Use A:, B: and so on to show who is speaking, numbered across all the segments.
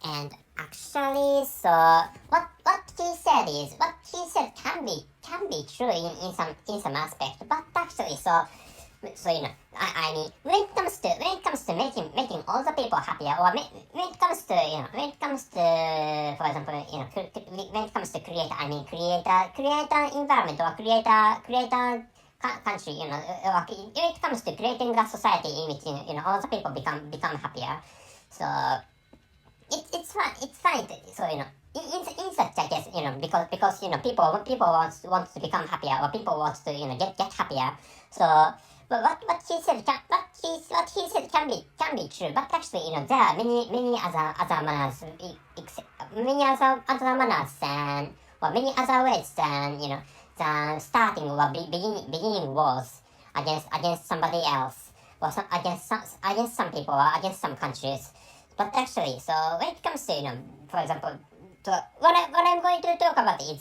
A: And actually, so what he said can be true in some aspect, but actually, so I mean, when it comes to making all the people happier, or when it comes to for example, when it comes to create an environment, or create a country, or when it comes to creating a society in which all the people become happier. So it's fine. So in such a case, because people want to become happier, or people want to get happier. So but what he said can be true. But actually, there are many other manners, and or many other ways than starting or beginning wars against somebody else, or against some people, or against some countries. But actually, so when it comes to for example, what I'm going to talk about is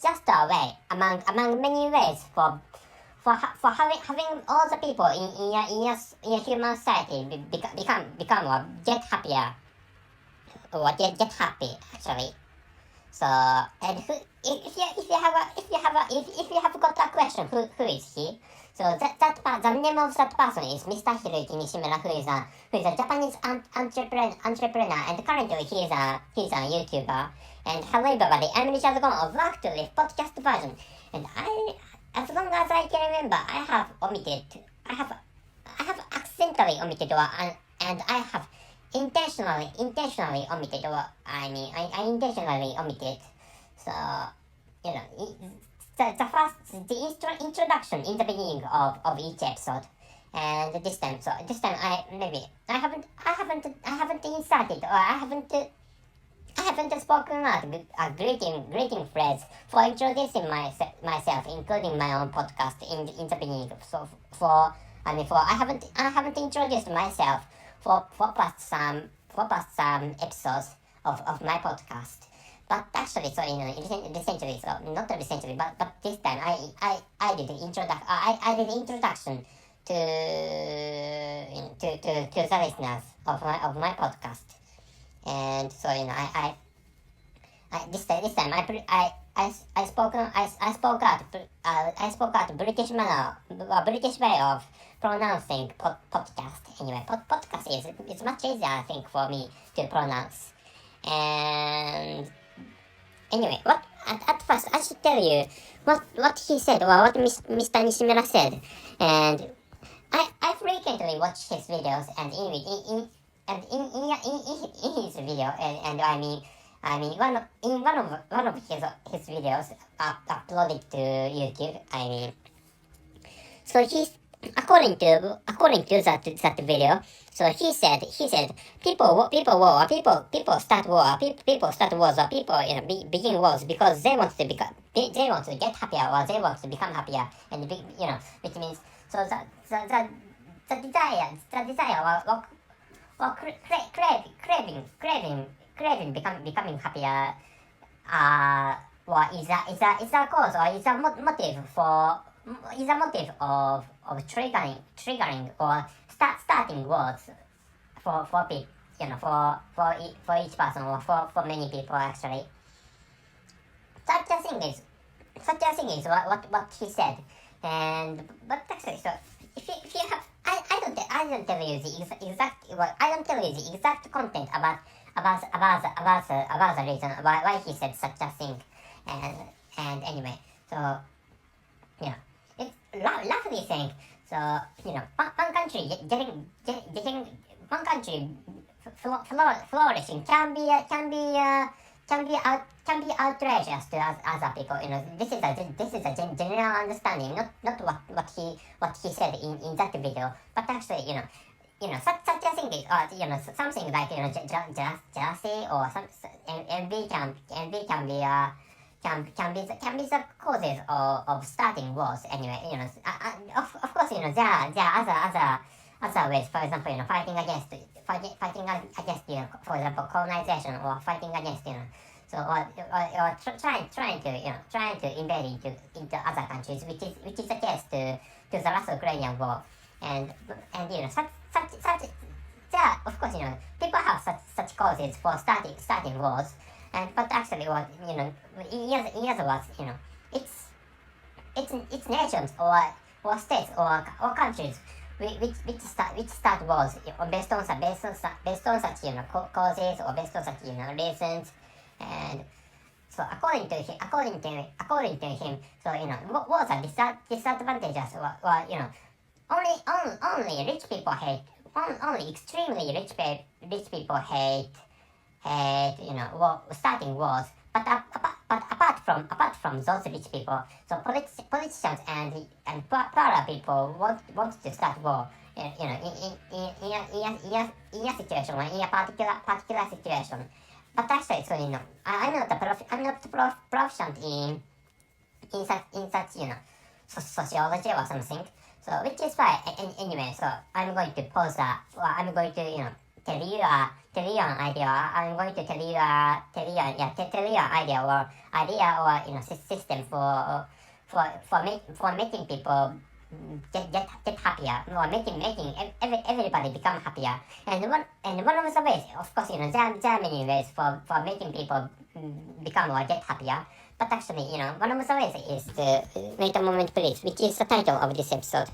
A: just a way among many ways for having all the people in your human society become or get happier, or get happy actually. So, and if you have got a question, who is he? So the name of that person is Mr. Hiroyuki Nishimura, who is a Japanese entrepreneur, and currently he is a YouTuber. And hello everybody, I'm Richard Gon of Work to Live podcast version, and as long as I can remember, I have accidentally omitted, and I have intentionally omitted, or I intentionally omitted. So the introduction in the beginning of each episode, and this time I haven't inserted, or I haven't spoken out a greeting phrase for introducing myself, including my own podcast in the beginning. So I haven't introduced myself for past some episodes of my podcast. But actually, so recently, so not recently, but this time I did the introduction to the listeners of my podcast. And so I this time I spoke out British way of pronouncing podcast. Anyway, podcast is much easier, I think, for me to pronounce. And anyway, at first I should tell you what he said, or what Mr. Nishimura said. And I frequently watch his videos, and in his video, and I mean one of his videos uploaded to YouTube. I mean, so he's according to that video. So he said people start wars, or people begin wars because they want to get happier, or they want to become happier, and which means so the desire or craving becoming happier, or is a cause, or is a motive of triggering or starting wars for people, for each person, or for many people actually. Such a thing is what he said. And but actually, so if you have, I don't tell you the exact content about the reason why he said such a thing. And anyway, so it's roughly saying, so one country flourishing can be outrageous to other people. This is a general understanding, not what he said in that video, but actually such a thing is, something like jealousy, or envy can be the causes of starting wars. Anyway, of course, there are other ways. For example, fighting against for example, colonization, or fighting against so or trying to invade into other countries, which is the case to the Russo-Ukrainian war. And such there, of course, people have such causes for starting wars, but actually, what in other words, it's nations or states or countries which start wars based on such causes or based on such reasons. And so according to him, so wars are disadvantageous, or only rich people hate, only extremely rich people hate starting wars. But apart from those rich people, so politicians and poorer people want to start war. In a situation, or in a particular situation. But actually, so I'm not proficient in such sociology or something. So which is why anyway. So I'm going to pause that, or I'm going to tell you an idea. I'm going to tell you an idea or system for making people get happier, or making everybody become happier. And one of the ways, of course, there are many ways for making people become or get happier. But actually, one of the ways is to wait a moment, please, which is the title of this episode.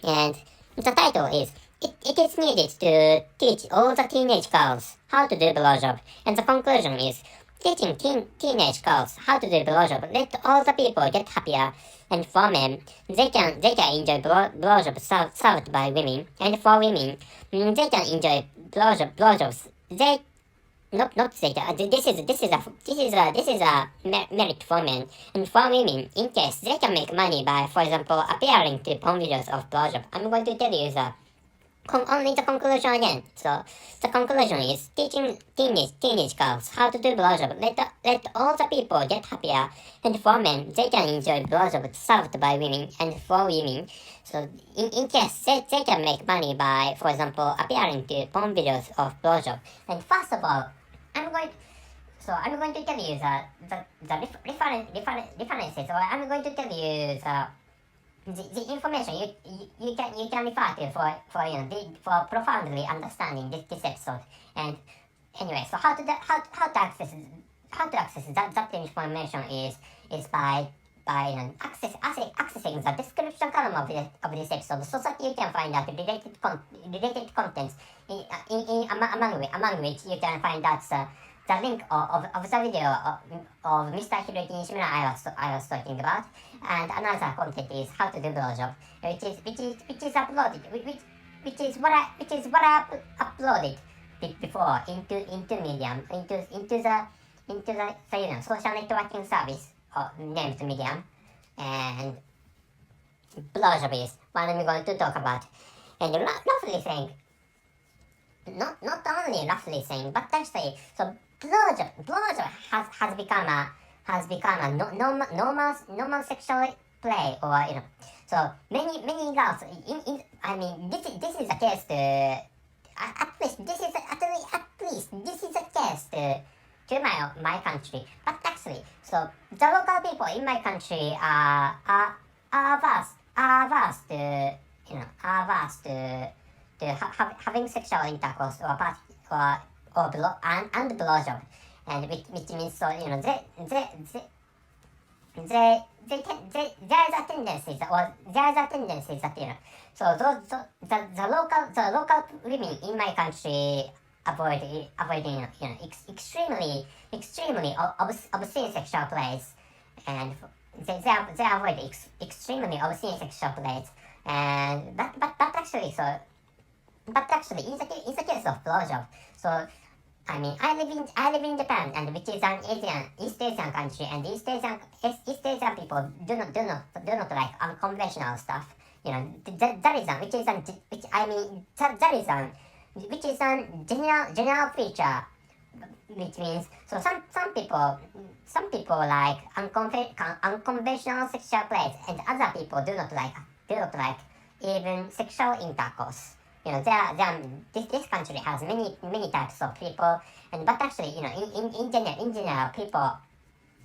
A: And the title is It is needed to teach all the teenage girls how to do blowjob. And the conclusion is teaching teenage girls how to do blowjob let all the people get happier. And for men, they can enjoy blowjob served by women. And for women, they can enjoy blowjobs. They not they can. This is a merit for men. And for women, in case they can make money by, for example, appearing to porn videos of blowjob. I'm going to tell you only the conclusion again. So the conclusion is teaching teenage girls how to do blowjob let all the people get happier. And for men, they can enjoy blowjob served by women. And for women, so in case they can make money by, for example, appearing to porn videos of blowjob. And first of all, I'm going to tell you the differences, or I'm going to tell you the information you can refer to for profoundly understanding this episode. And anyway, so how to access that information is by accessing the description column of this episode, so that you can find out related contents among which you can find out the link of the video of Mr. Hiroyuki Nishimura I was talking about. And another content is how to do blowjob, which is uploaded, which is what I uploaded before into Medium, into the social networking service named Medium. And blowjob is what I'm going to talk about. And roughly saying, not only roughly saying, but actually, so blowjob has become a normal sexual play, or so many girls this is the case at least this is the case to my country. But actually, so the local people in my country are averse to having sexual intercourse and blowjob. And which means, so there are tendencies that so the local women in my country avoiding extremely obscene sexual plays, and they avoid extremely obscene sexual plays. And but actually in the case of blowjob, so I live in Japan, and which is an East Asian country, and East Asian people do not like unconventional stuff. That is a general feature, which means, so some people like unconventional sexual plays, and other people do not like even sexual intercourse. This country has many types of people, and but actually, in general, people,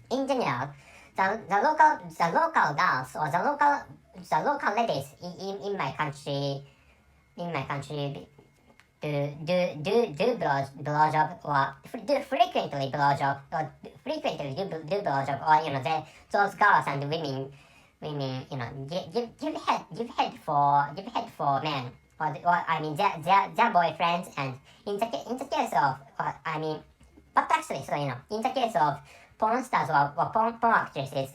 A: the local girls, or the local ladies in my country blowjob or do frequently blowjob or frequently do blowjob or those girls and women give head for men or their boyfriends and in the case of but actually in the case of porn stars or porn actresses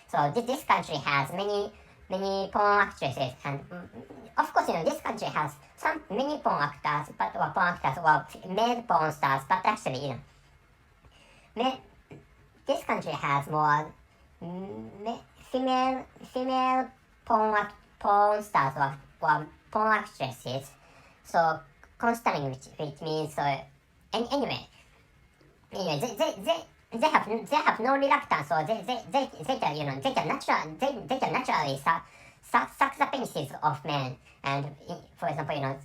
A: so this country has many porn actresses and of course this country has many porn actors or male porn stars but actually this country has more female porn stars or porn actresses so constantly which means so anyway they have no reluctance or they can naturally suck the penises of men and for example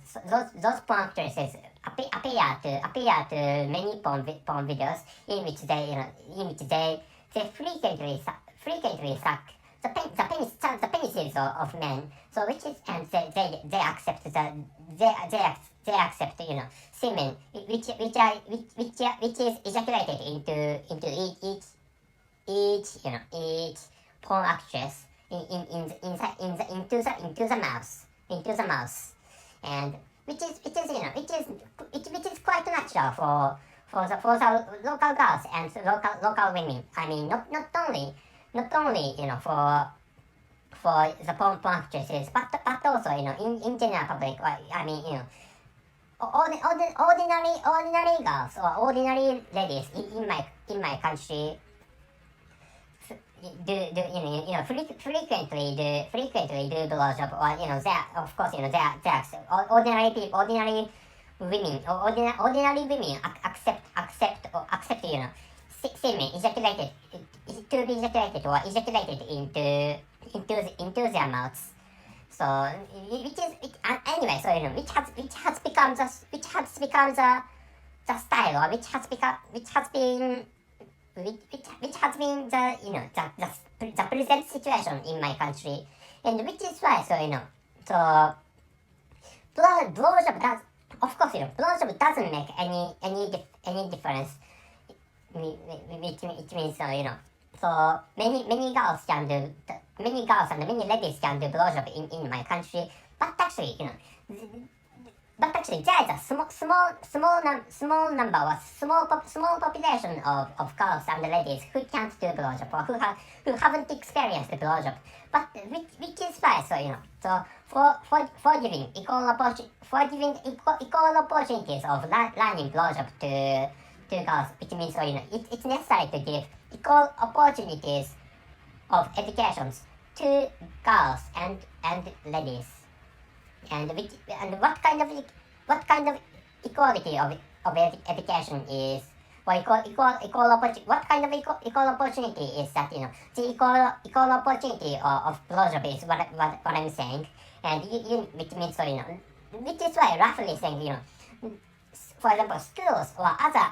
A: those porn actresses appear to many porn videos in which they frequently suck the penises of men so which is and they accept they accept semen which is ejaculated into each porn actress into the mouth and which is quite natural for the local girls and local women. I mean not only for the porn actresses but also in general public. I mean ordinary girls or ordinary ladies in my country frequently do blowjob or they of course they ordinary people ordinary women accept semen ejaculated to be ejaculated or ejaculated into their mouths. So anyway, so which has become the style or which has been the present situation in my country, and which is why so blowjob does of course blowjob doesn't make any difference, which means so many girls and many ladies can do blowjob in my country, but actually there is a small number or small population of girls and ladies who can't do blowjob or who haven't experienced the blowjob, but which is why so for giving equal opportunities of learning blowjob to girls, which means it's necessary to give equal opportunities of educations to girls and ladies, and what kind of equality of education is or equal opportunity, what kind of equal opportunity is that the equal opportunity of blowjob is what I'm saying, and which means which is why roughly saying for example schools or other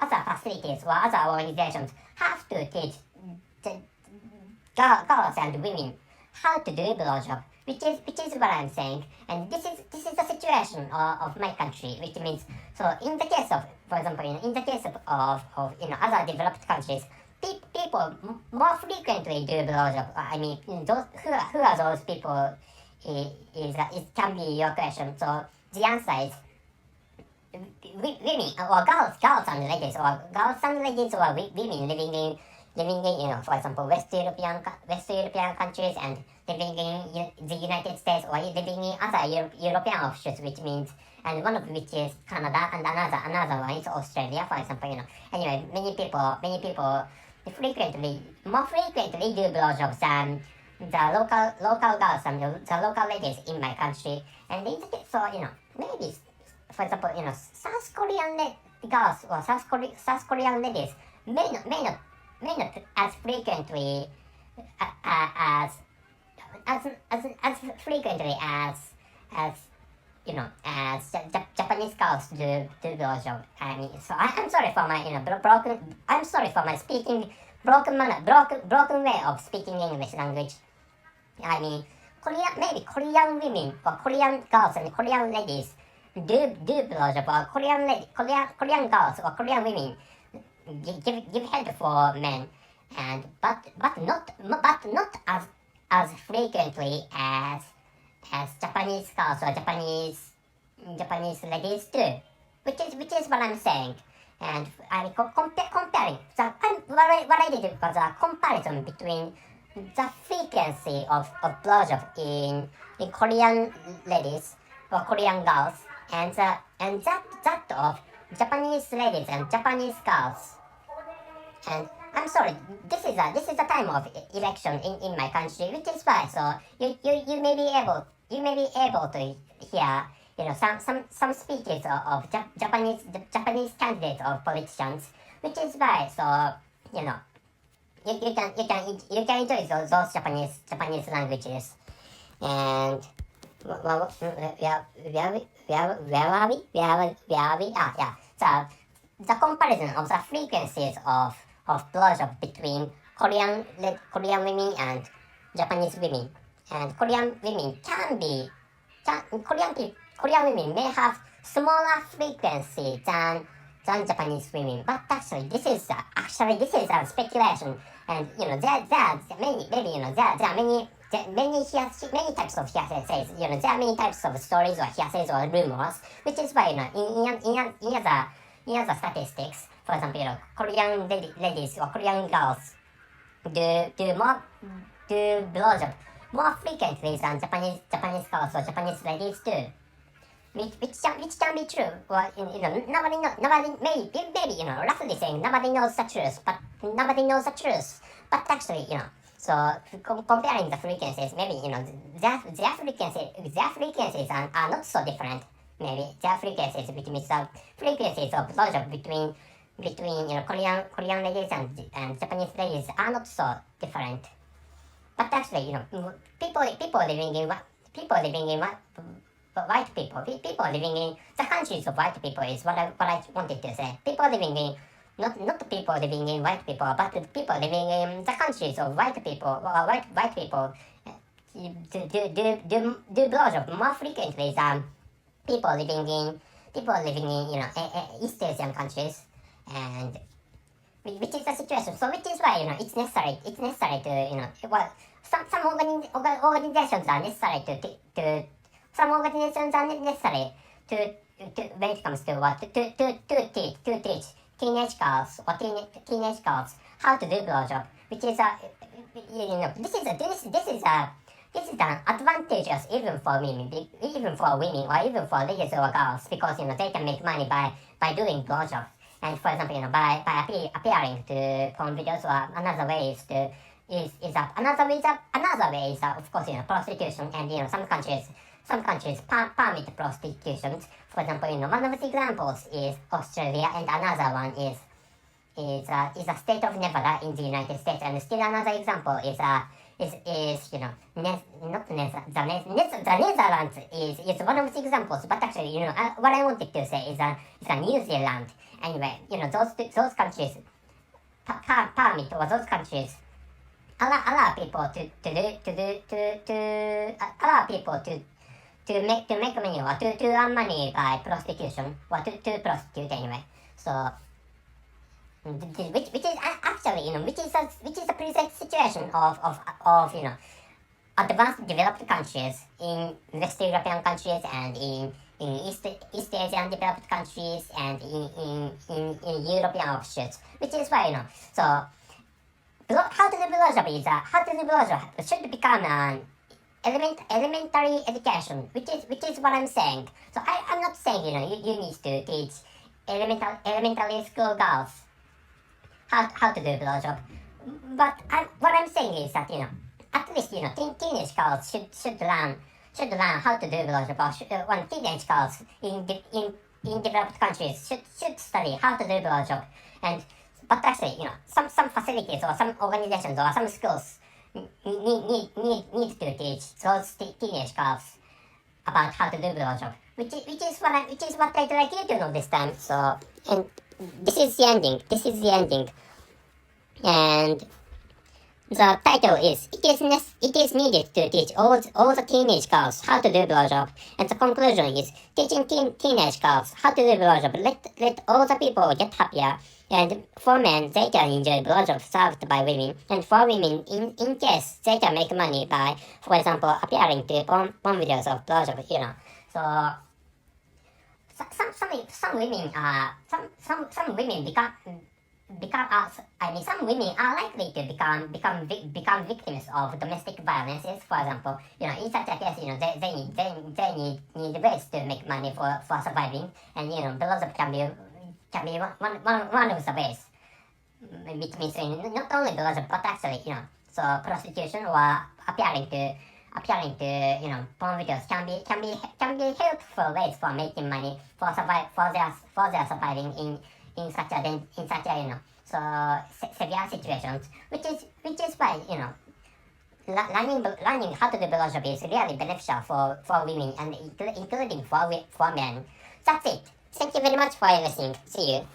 A: facilities or other organizations have to teach the girls and women how to do blowjob, which is what I'm saying, and this is the situation of my country, which means so in the case of for example in the case of other developed countries, people more frequently do blowjob. I mean those who are those people is can be your question. So the answer is women or girls and ladies or women living in for example West European countries and living in the United States or living in other European offshoots, which means and one of which is Canada and another one is Australia, for example. Anyway, many people more frequently do blowjobs than the local girls and the local ladies in my country, and so maybe for example South Korean girls or South Korean ladies may not as frequently as frequently as Japanese girls do blowjob. I mean, so I'm sorry for my I'm sorry for my speaking broken way of speaking English language. I mean, Korean women or Korean girls and Korean ladies do blowjob, or Korean girls or Korean women give head for men, and but not as frequently as Japanese girls or Japanese ladies do, which is what I'm saying. And comparing, what I did was a comparison between the frequency of blowjob in Korean ladies or Korean girls and that of Japanese ladies and Japanese girls. And I'm sorry, this is a time of election in my country, which is why. So you may be able to hear some speeches of Japanese candidates or politicians, which is why. So you can enjoy those Japanese languages. And where are we? Yeah. So the comparison of the frequencies of blowjob between Korean women and Japanese women. And Korean women Korean women may have smaller frequency than Japanese women, but actually this is a speculation. And there are many types of hearsays. There are many types of stories or hearsays or rumors, which is why in other statistics, for example, Korean ladies or Korean girls do blowjob more frequently than Japanese girls or Japanese ladies do. Which can be true. Well, nobody maybe roughly saying nobody knows the truth. But actually, so comparing the frequencies, maybe their frequencies are not so different. Maybe their frequencies, which means the frequencies of blowjob between Korean ladies and Japanese ladies are not so different. But actually, people living in white people living in the countries of white people is what I wanted to say. People living in not people living in white people, but people living in the countries of white people or white people do blowjob more frequently than people living in East Asian countries, and which is the situation. So which is why it's necessary to some organizations are necessary to some organizations are necessary to when it comes to what to teach teenage girls or teenage girls how to do blowjob, which is this is an advantageous even for women or even for ladies or girls, because they can make money by doing blowjob. And for example, by appearing to porn videos, or another way is of course prostitution. And some countries permit prostitution. For example, one of the examples is Australia, and another one is a state of Nevada in the United States, and still another example is the Netherlands is one of the examples. But actually, what I wanted to say is New Zealand. Anyway, those countries permit, or those countries allow people to make money, or to earn money by prostitution, or to prostitute anyway. So which is actually which is a present situation of advanced developed countries in West European countries, and in East Asian developed countries, and in European offshoots, which is why so how to do blowjob should become an elementary education, which is what I'm saying. So I'm not saying you need to teach elementary school girls how to do blowjob, but what I'm saying is that at least teenage girls should learn how to do blowjob, or when teenage girls in developed countries should study how to do blowjob. And but actually some facilities or some organizations or some schools need to teach those teenage girls about how to do blowjob, which is what I'd like you to know this time. So, and this is the ending. And The title is It is needed to teach all the teenage girls how to do blowjob, and the conclusion is teaching teenage girls how to do blowjob. Let all the people get happier. And for men, they can enjoy blowjob served by women, and for women, in case they can make money by, for example, appearing to porn videos of blowjob. So some women some women are likely to become victims of domestic violences. For example, in such a case, they need ways to make money for surviving, and blowjob can be one of the ways, which means not only blowjob but actually so prostitution or appearing to porn videos can be helpful ways for making money for their surviving in such a severe situations, which is why learning how to do blowjob is really beneficial for women and including for men. That's it. Thank you very much for listening. See you.